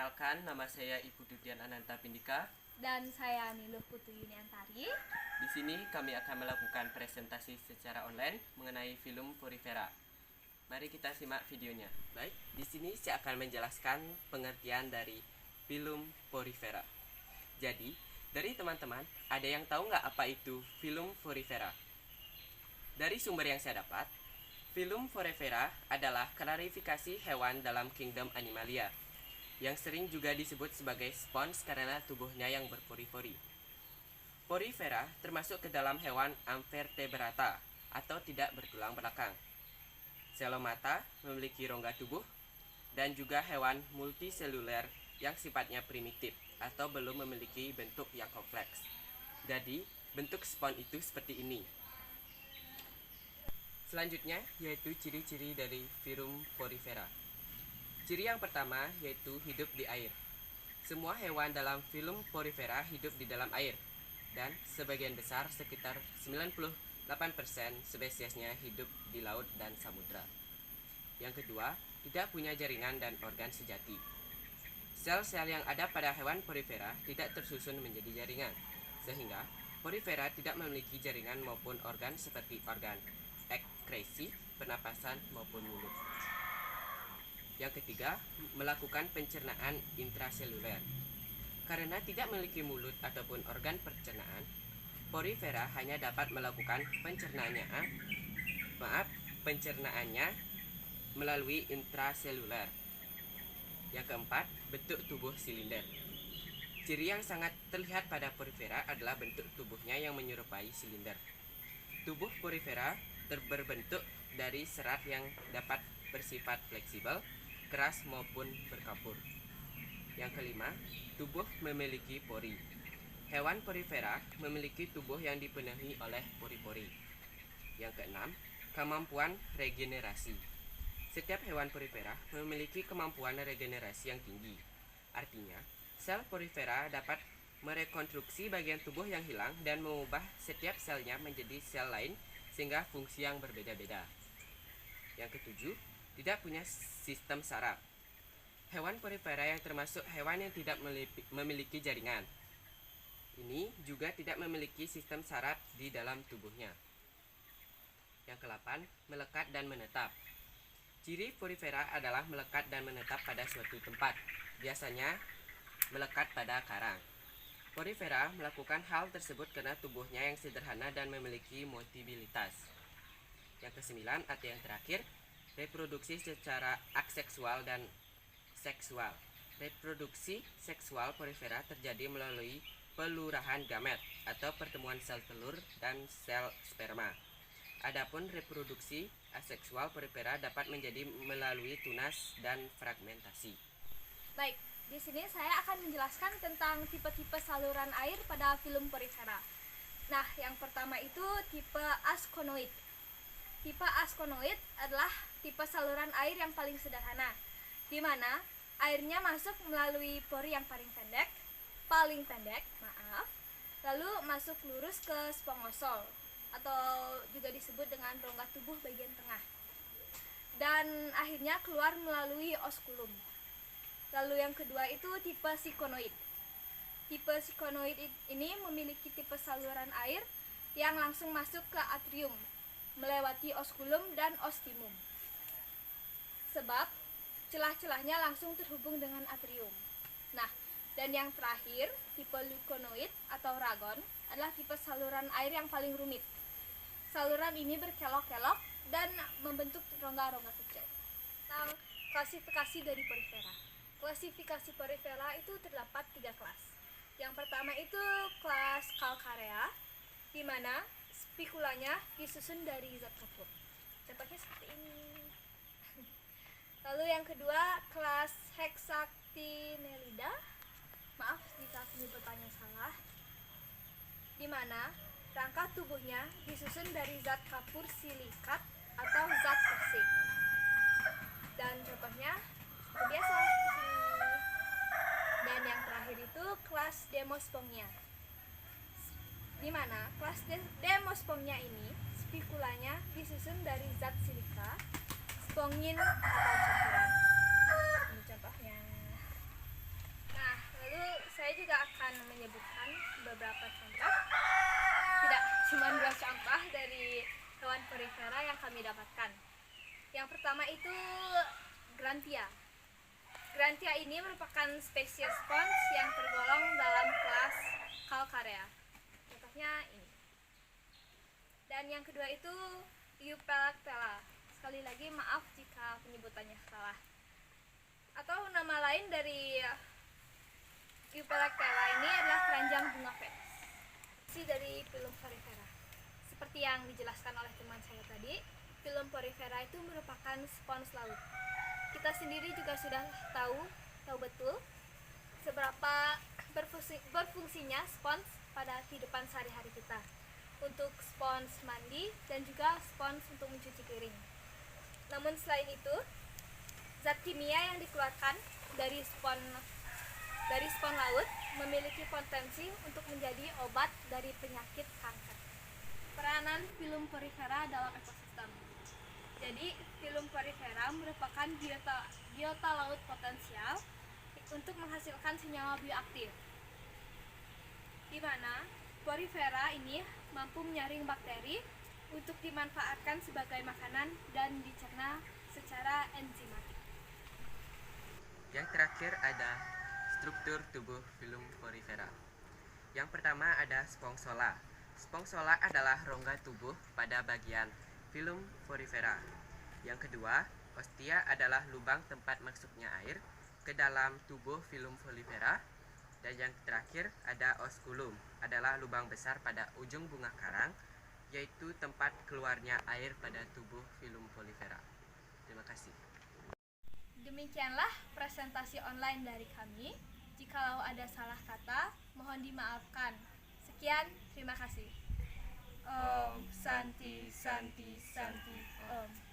Perkenalkan, nama saya Ibu Dudian Ananta Pindika. Dan saya Niluh Putri Yuniantari. Di sini kami akan melakukan presentasi secara online mengenai film Porifera. Mari kita simak videonya. Baik, di sini saya akan menjelaskan pengertian dari film Porifera. Jadi, dari teman-teman, ada yang tahu nggak apa itu film Porifera? Dari sumber yang saya dapat, film Porifera adalah klarifikasi hewan dalam kingdom Animalia, yang sering juga disebut sebagai spons karena tubuhnya yang berpori-pori. Porifera termasuk ke dalam hewan amvertebrata atau tidak bertulang belakang. Selomata memiliki rongga tubuh dan juga hewan multiseluler yang sifatnya primitif atau belum memiliki bentuk yang kompleks. Jadi, bentuk spons itu seperti ini. Selanjutnya yaitu ciri-ciri dari film Porifera. Ciri yang pertama yaitu hidup di air. Semua hewan dalam film Porifera hidup di dalam air, dan sebagian besar sekitar 98% spesiesnya hidup di laut dan samudra. Yang kedua, tidak punya jaringan dan organ sejati. Sel-sel yang ada pada hewan Porifera tidak tersusun menjadi jaringan, sehingga Porifera tidak memiliki jaringan maupun organ seperti organ ekskresi, pernapasan maupun mulut. Yang ketiga, melakukan pencernaan intraseluler. Karena tidak memiliki mulut ataupun organ pencernaan, Porifera hanya dapat melakukan pencernaannya melalui intraseluler. Yang keempat, bentuk tubuh silinder. Ciri yang sangat terlihat pada Porifera adalah bentuk tubuhnya yang menyerupai silinder. Tubuh Porifera berbentuk dari serat yang dapat bersifat fleksibel, keras maupun berkapur. Yang kelima, tubuh memiliki pori. Hewan Porifera memiliki tubuh yang dipenuhi oleh pori-pori. Yang keenam, kemampuan regenerasi. Setiap hewan Porifera memiliki kemampuan regenerasi yang tinggi. Artinya, sel Porifera dapat merekonstruksi bagian tubuh yang hilang dan mengubah setiap selnya menjadi sel lain sehingga fungsi yang berbeda-beda. Yang ketujuh, tidak punya sistem saraf. Hewan Porifera yang termasuk hewan yang tidak memiliki jaringan. Ini juga tidak memiliki sistem saraf di dalam tubuhnya. Yang kedelapan, melekat dan menetap. Ciri Porifera adalah melekat dan menetap pada suatu tempat, biasanya melekat pada karang. Porifera melakukan hal tersebut karena tubuhnya yang sederhana dan memiliki mobilitas. Yang kesembilan atau yang terakhir, reproduksi secara aseksual dan seksual. Reproduksi seksual Porifera terjadi melalui pelurahan gamet atau pertemuan sel telur dan sel sperma. Adapun reproduksi aseksual Porifera dapat menjadi melalui tunas dan fragmentasi. Baik, di sini saya akan menjelaskan tentang tipe-tipe saluran air pada film Porifera. Nah, yang pertama itu tipe askonoid. Tipe askonoid adalah tipe saluran air yang paling sederhana, di mana airnya masuk melalui pori yang paling pendek, lalu masuk lurus ke spongosol atau juga disebut dengan rongga tubuh bagian tengah, dan akhirnya keluar melalui oskulum. Lalu yang kedua itu tipe sikonoid. Tipe sikonoid ini memiliki tipe saluran air yang langsung masuk ke atrium, melewati oskulum dan ostimum. Sebab celah-celahnya langsung terhubung dengan atrium. Nah, dan yang terakhir, tipe leukonoid atau ragon adalah tipe saluran air yang paling rumit. Saluran ini berkelok-kelok dan membentuk rongga-rongga kecil. Tentang klasifikasi dari Porifera. Klasifikasi Porifera itu terdapat 3 kelas. Yang pertama itu kelas Calcarea, di mana spikulanya disusun dari zat kapur. Contohnya seperti ini. Lalu yang kedua kelas Hexactinellida. Maaf jika penyebutannya salah. Di mana rangka tubuhnya disusun dari zat kapur silikat atau zat persik. Dan contohnya seperti biasa di sini. Dan yang terakhir itu kelas Demospermia. Di mana kelas Demospermia ini spikulanya disusun dari zat silika, spongin atau campuran. Ini contohnya. saya juga akan menyebutkan beberapa contoh, tidak cuma 2 contoh dari hewan porifera yang kami dapatkan. Yang pertama itu Grantia. Grantia ini merupakan spesies spons yang tergolong dalam kelas Calcarea. Contohnya ini. Dan yang kedua itu Eupelactella. Sekali lagi maaf jika penyebutannya salah. Atau nama lain dari Eupelactella ini adalah keranjang bunga Venus. Dari Phylum Porifera. Seperti yang dijelaskan oleh teman saya tadi, Phylum Porifera itu merupakan spons laut. Kita sendiri juga sudah tahu betul seberapa berfungsinya spons pada kehidupan sehari-hari kita. Untuk spons mandi dan juga spons untuk mencuci piring. Namun selain itu, zat kimia yang dikeluarkan dari spon laut memiliki potensi untuk menjadi obat dari penyakit kanker. Peranan Phylum Porifera dalam ekosistem. Jadi, Phylum Porifera merupakan biota laut potensial untuk menghasilkan senyawa bioaktif, di mana porifera ini mampu menyaring bakteri untuk dimanfaatkan sebagai makanan dan dicerna secara enzimatik. Yang terakhir ada struktur tubuh Phylum Porifera. Yang pertama ada Spongsola. Spongsola adalah rongga tubuh pada bagian Phylum Porifera. Yang kedua, Ostia adalah lubang tempat masuknya air ke dalam tubuh Phylum Porifera. Dan yang terakhir ada Osculum, adalah lubang besar pada ujung bunga karang, yaitu tempat keluarnya air pada tubuh Phylum Porifera. Terima kasih. Demikianlah presentasi online dari kami. Jikalau ada salah kata, mohon dimaafkan. Sekian, terima kasih. Om Santi Santi Santi Om.